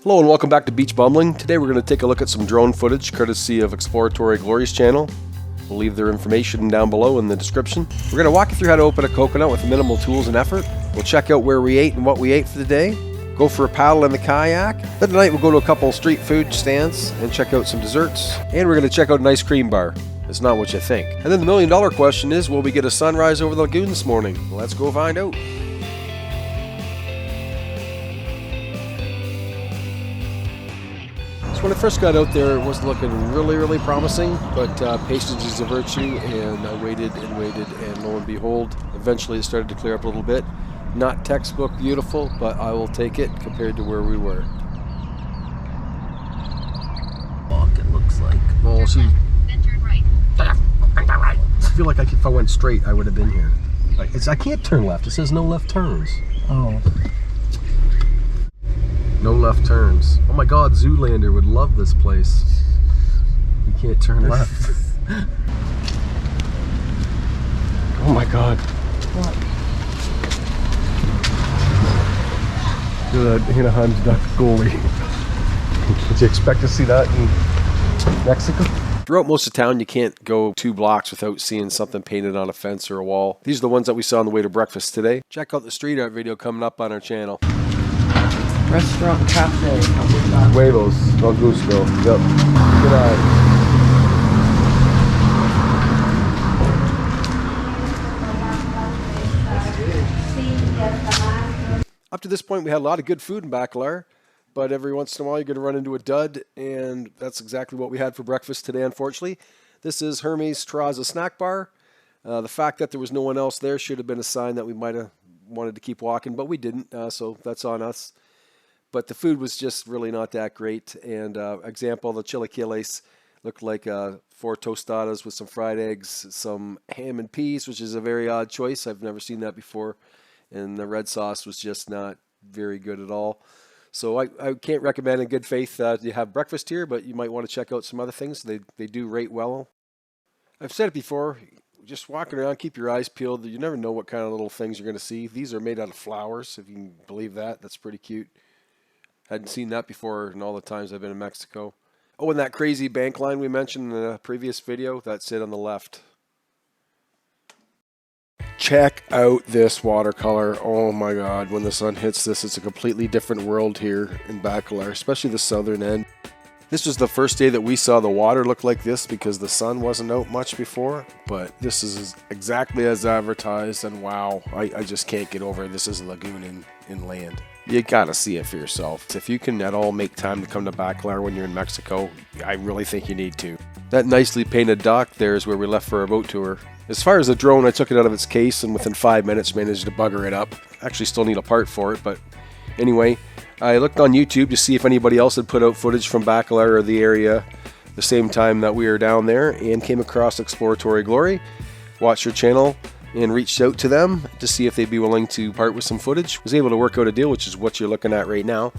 Hello and welcome back to Beach Bumbling. Today we're going to take a look at some drone footage courtesy of Exploratory Glory's channel. We'll leave their information down below in the description. We're going to walk you through how to open a coconut with minimal tools and effort. We'll check out where we ate and what we ate for the day. Go for a paddle in the kayak. Then tonight we'll go to a couple street food stands and check out some desserts. And we're going to check out an ice cream bar. It's not what you think. And then the million-dollar question is, will we get a sunrise over the lagoon this morning? Let's go find out. When I first got out there, it was looking really promising, but patience is a virtue, and I waited, and lo and behold, eventually it started to clear up a little bit. Not textbook beautiful, but I will take it compared to where we were. It looks like. Well, see. I feel like if I went straight, I would have been here. I can't turn left. It says no left turns. Oh. No left turns. Oh my God, Zoolander would love this place. You can't turn left. Oh my God. What? Look at that Anaheim's duck goalie. Did you expect to see that in Mexico? Throughout most of town, you can't go 2 blocks without seeing something painted on a fence or a wall. These are the ones that we saw on the way to breakfast today. Check out the street art video coming up on our channel. Restaurant cafe. Huevos, no gusto. Yep. Good eye. Up to this point, we had a lot of good food in BACALAR, but every once in a while you're going to run into a dud, and that's exactly what we had for breakfast today, unfortunately. This is Hermes Terraza Snack Bar. The fact that there was no one else there should have been a sign that we might have wanted to keep walking, but we didn't, so that's on us. But the food was just really not that great. And example, the chilaquiles looked like 4 tostadas with some fried eggs, some ham and peas, which is a very odd choice. I've never seen that before. And the red sauce was just not very good at all. So I can't recommend in good faith you have breakfast here, but you might want to check out some other things. They do rate well. I've said it before, just walking around, keep your eyes peeled. You never know what kind of little things you're going to see. These are made out of flowers, if you can believe that. That's pretty cute. Hadn't seen that before in all the times I've been in Mexico. Oh, and that crazy bank line we mentioned in the previous video, that's it on the left. Check out this watercolor. Oh my God, when the sun hits this, it's a completely different world here in BACALAR, especially the southern end. This was the first day that we saw the water look like this because the sun wasn't out much before, but this is exactly as advertised, and wow, I just can't get over it. This is a lagoon in land. You gotta see it for yourself. If you can at all make time to come to BACALAR when you're in Mexico, I really think you need to. That nicely painted dock there is where we left for our boat tour. As far as the drone, I took it out of its case and within 5 minutes managed to bugger it up. Actually still need a part for it, but anyway, I looked on YouTube to see if anybody else had put out footage from BACALAR or the area the same time that we were down there, and came across Exploratory Glory. Watched your channel and reached out to them to see if they'd be willing to part with some footage. Was able to work out a deal, which is what you're looking at right now.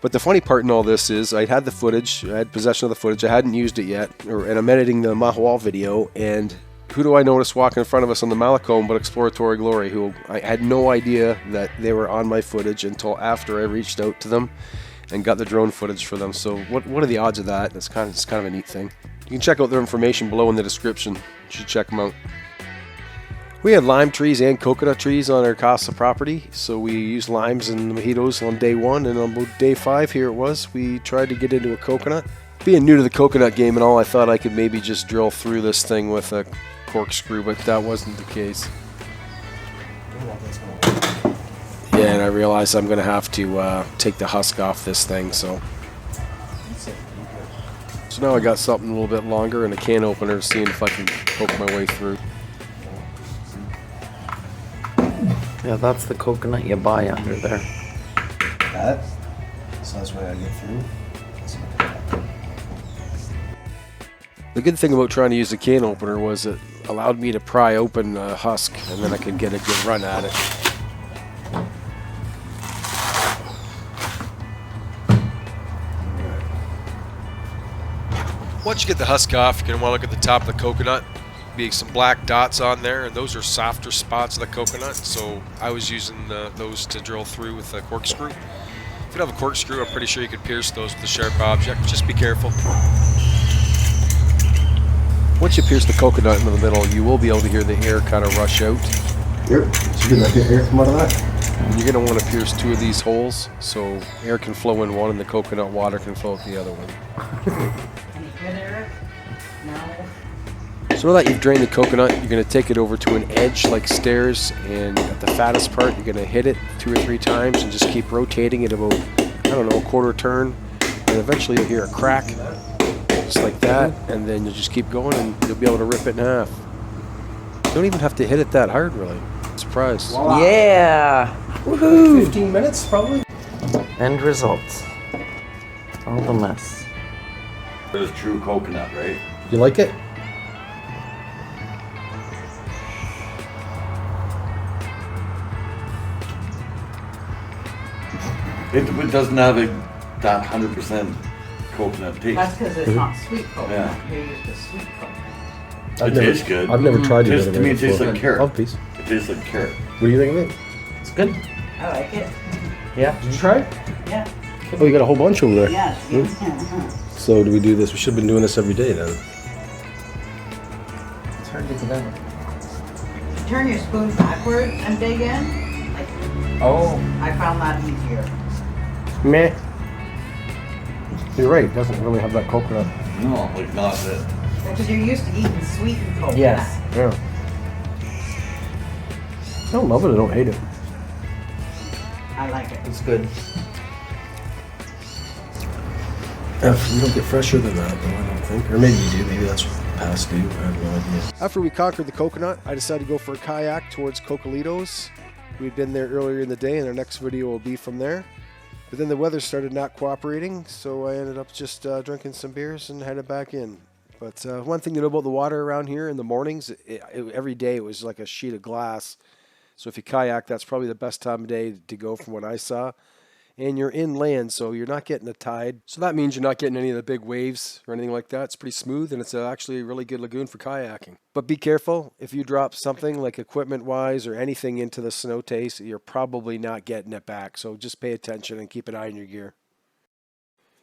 But the funny part in all this is I had the footage, I had possession of the footage, I hadn't used it yet, and I'm editing the Mahahual video, and who do I notice walking in front of us on the Malacombe but Exploratory Glory, who I had no idea that they were on my footage until after I reached out to them and got the drone footage for them. So what are the odds of that? It's kind of a neat thing. You can check out their information below in the description. You should check them out. We had lime trees and coconut trees on our Casa property, so we used limes and mojitos on day 1, and on day 5 here it was, we tried to get into a coconut. Being new to the coconut game and all, I thought I could maybe just drill through this thing with a corkscrew, but that wasn't the case. Yeah, and I realized I'm going to have to take the husk off this thing, so now I got something a little bit longer and a can opener, seeing if I can poke my way through. Yeah, that's the coconut you buy under there. That? So that's what I get through. The good thing about trying to use the can opener was it allowed me to pry open a husk, and then I could get a good run at it. Once you get the husk off, you're going to want to look at the top of the coconut. Be some black dots on there, and those are softer spots of the coconut, so I was using those to drill through with a corkscrew. If could have a corkscrew. I'm pretty sure you could pierce those with a sharp object. Just be careful. Once you pierce the coconut in the middle, you will be able to hear the air kind of rush out. Yep. So you get air come out of that. And you're going to want to pierce 2 of these holes so air can flow in one and the coconut water can flow out the other one. Any good, Eric? No. So now that you've drained the coconut, you're going to take it over to an edge like stairs, and at the fattest part, you're going to hit it 2 or 3 times and just keep rotating it about, I don't know, a quarter turn, and eventually you'll hear a crack, just like that, and then you'll just keep going and you'll be able to rip it in half. You don't even have to hit it that hard, really. Surprise. Voila. Yeah! Woohoo! 15 minutes, probably. End results. All the mess. There's true coconut, right? You like it? It doesn't have that 100% coconut taste. That's because it's not sweet coconut. Yeah. You're used to sweet coconut. It tastes good. I've never tried it. To me, it tastes like carrot. Love piece. It tastes like carrot. What do you think of it? It's good. I like it. Yeah. Did you try it? Yeah. Oh, you got a whole bunch over there. Yes. Yes. So do we do this? We should have been doing this every day then. It's hard to get together. Turn your spoon backwards and dig in. Like, Oh. I found that easier. Meh. You're right. It doesn't really have that coconut. No, like not that. Because you're used to eating sweetened coconut. Yes. Yeah. I don't love it. I don't hate it. I like it. It's good. You don't get fresher than that, though, I don't think. Or maybe you do. Maybe that's past due. I have no idea. After we conquered the coconut, I decided to go for a kayak towards Cocalitos. We'd been there earlier in the day, and our next video will be from there. But then the weather started not cooperating, so I ended up just drinking some beers and headed back in. But one thing to know about the water around here in the mornings, every day it was like a sheet of glass. So if you kayak, that's probably the best time of day to go from what I saw. And you're inland, so you're not getting a tide. So that means you're not getting any of the big waves or anything like that. It's pretty smooth, and it's actually a really good lagoon for kayaking. But be careful. If you drop something like equipment-wise or anything into the snow taste, you're probably not getting it back. So just pay attention and keep an eye on your gear.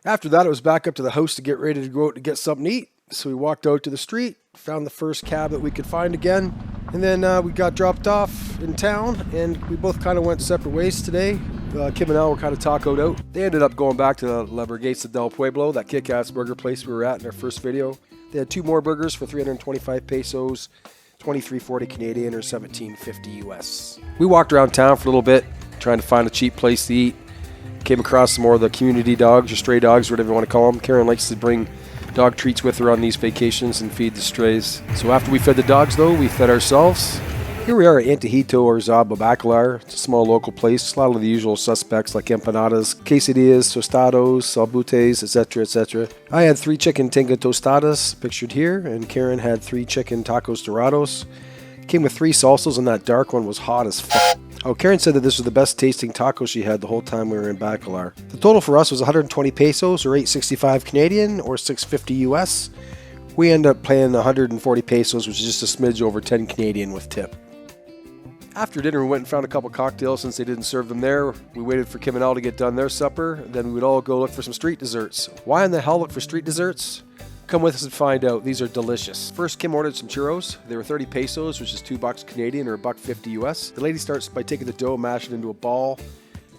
After that, it was back up to the house to get ready to go out to get something to eat. So we walked out to the street, found the first cab that we could find again, and then we got dropped off in town, and we both kind of went separate ways today. Kim and Al were kind of tacoed out. They ended up going back to the La Burguesa del Pueblo, that kick-ass burger place we were at in our first video. They had 2 more burgers for 325 pesos, 23.40 Canadian or 17.50 US. We walked around town for a little bit, trying to find a cheap place to eat. Came across some more of the community dogs or stray dogs, whatever you want to call them. Karen likes to bring dog treats with her on these vacations and feed the strays. So after we fed the dogs, though, we fed ourselves. Here we are at Antojito or Zaba BACALAR. It's a small local place. A lot of the usual suspects like empanadas, quesadillas, tostados, salbutes, etc., etc. I had 3 chicken tinga tostadas, pictured here, and Karen had 3 chicken tacos dorados. Came with 3 salsas, and that dark one was hot as fuck. Oh, Karen said that this was the best tasting taco she had the whole time we were in BACALAR. The total for us was 120 pesos or 8.65 Canadian or 6.50 US. We ended up paying 140 pesos, which is just a smidge over 10 Canadian with tip. After dinner, we went and found a couple cocktails since they didn't serve them there. We waited for Kim and Al to get done their supper. Then we would all go look for some street desserts. Why in the hell look for street desserts? Come with us and find out. These are delicious. First, Kim ordered some churros. They were 30 pesos, which is $2 Canadian or $1.50 US. The lady starts by taking the dough, mashing it into a ball.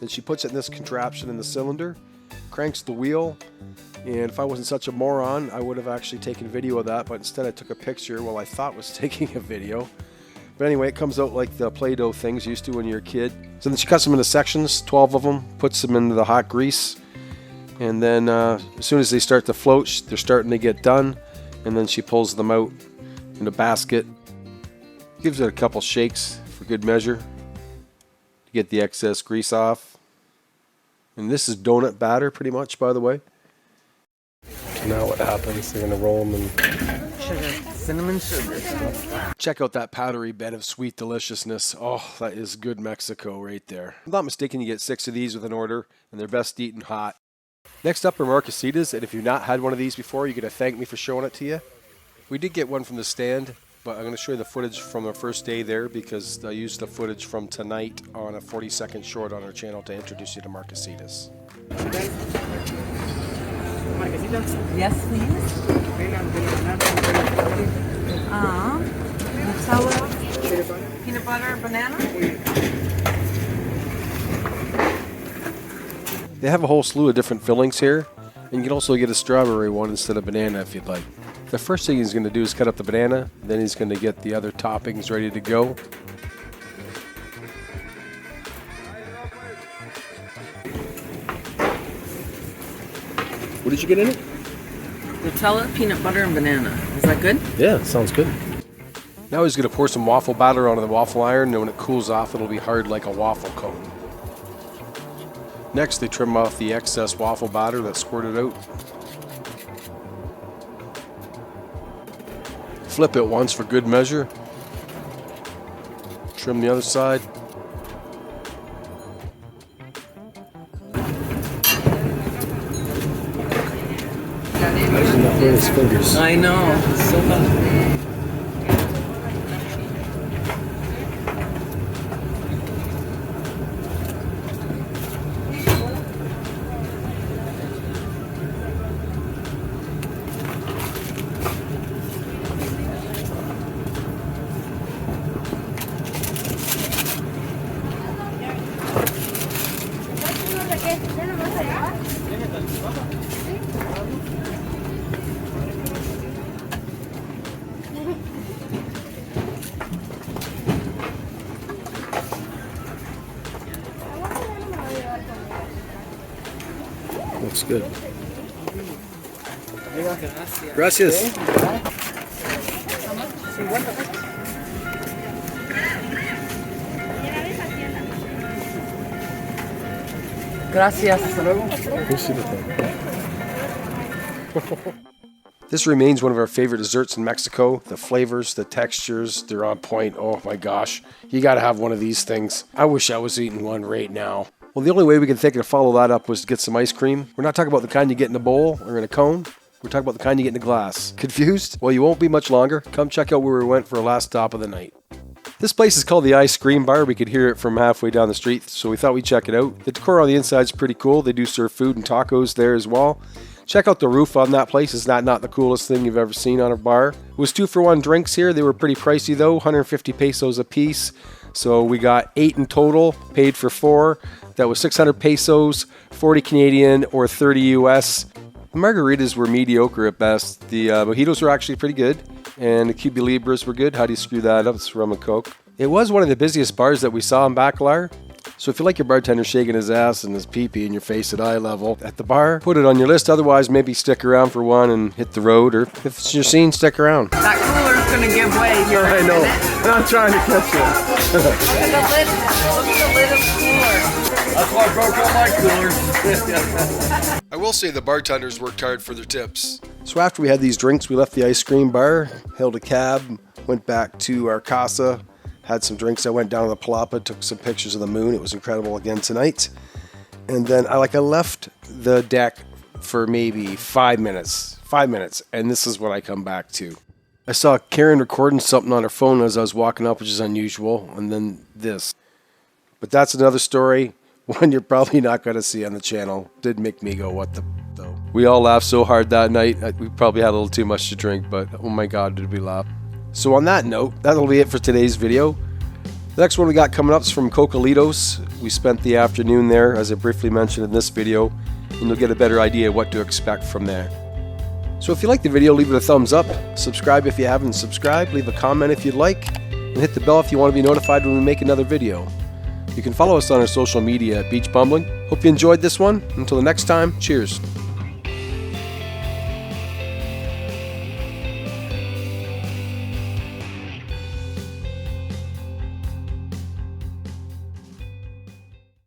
Then she puts it in this contraption in the cylinder, cranks the wheel. And if I wasn't such a moron, I would have actually taken video of that, but instead I took a picture while I thought was taking a video. But anyway, it comes out like the Play-Doh things you used to when you're a kid. So then she cuts them into sections, 12 of them, puts them into the hot grease. And then as soon as they start to float, they're starting to get done. And then she pulls them out in a basket. Gives it a couple shakes for good measure to get the excess grease off. And this is donut batter pretty much, by the way. So now what happens, they're going to roll them in Sugar. Cinnamon sugar stuff. check out that powdery bed of sweet deliciousness. Oh, that is good Mexico right there. If I'm not mistaken, you get 6 of these with an order, and they're best eaten hot. Next up are marquesitas, and if you've not had one of these before, you're going to thank me for showing it to you. We did get one from the stand. but I'm going to show you the footage from our first day there because I used the footage from tonight on a 40-second short on our channel to introduce you to Marquesitas. Yes, please. Nutella, peanut butter, banana. They have a whole slew of different fillings here, and you can also get a strawberry one instead of banana if you'd like. The first thing he's going to do is cut up the banana, then he's going to get the other toppings ready to go. What did you get in it? Nutella, peanut butter, and banana. Is that good? Yeah, sounds good. Now he's going to pour some waffle batter onto the waffle iron, and when it cools off, it'll be hard like a waffle cone. Next, they trim off the excess waffle batter that's squirted out. Flip it once for good measure. Trim the other side. Imagine not burn his fingers. I know. It's so fun. Looks good. Gracias. Gracias. Hasta luego. This remains one of our favorite desserts in Mexico. The flavors, the textures, they're on point. Oh my gosh, you gotta have one of these things. I wish I was eating one right now. Well, the only way we could think of to follow that up was to get some ice cream. We're not talking about the kind you get in a bowl or in a cone. We're talking about the kind you get in a glass. Confused? Well, you won't be much longer. Come check out where we went for our last stop of the night. This place is called the Ice Cream Bar. We could hear it from halfway down the street, so we thought we'd check it out. The decor on the inside is pretty cool. They do serve food and tacos there as well. Check out the roof on that place. Is that not the coolest thing you've ever seen on a bar? It was 2-for-1 drinks here. They were pretty pricey though, 150 pesos a piece. So we got 8 in total, paid for 4. That was 600 pesos, 40 Canadian or 30 US. The margaritas were mediocre at best. The mojitos were actually pretty good. And the Cuba Libras were good. How do you screw that up? It's rum and coke. It was one of the busiest bars that we saw in BACALAR. So if you like your bartender shaking his ass and his pee-pee in your face at eye level at the bar, put it on your list. Otherwise, maybe stick around for one and hit the road. Or if it's your scene, stick around. That cooler's gonna give way here. I know. I'm trying to catch it. Look at the lid. Look at the lid of the cooler. That's why I broke up my cooler. I will say the bartenders worked hard for their tips. So after we had these drinks, we left the ice cream bar, hailed a cab, went back to our casa, had some drinks. I went down to the Palapa, took some pictures of the moon. It was incredible again tonight. And then I left the deck for maybe 5 minutes. 5 minutes. And this is what I come back to. I saw Karen recording something on her phone as I was walking up, which is unusual. And then this. But that's another story. One you're probably not going to see on the channel. Did make me go, what the though. We all laughed so hard that night. We probably had a little too much to drink, but oh my God, did we laugh. So on that note, that'll be it for today's video. The next one we got coming up is from Cocalitos. We spent the afternoon there, as I briefly mentioned in this video, and you'll get a better idea what to expect from there. So if you like the video, leave it a thumbs up. Subscribe if you haven't subscribed. Leave a comment if you'd like. And hit the bell if you want to be notified when we make another video. You can follow us on our social media at Beach Bumbling. Hope you enjoyed this one. Until the next time, cheers.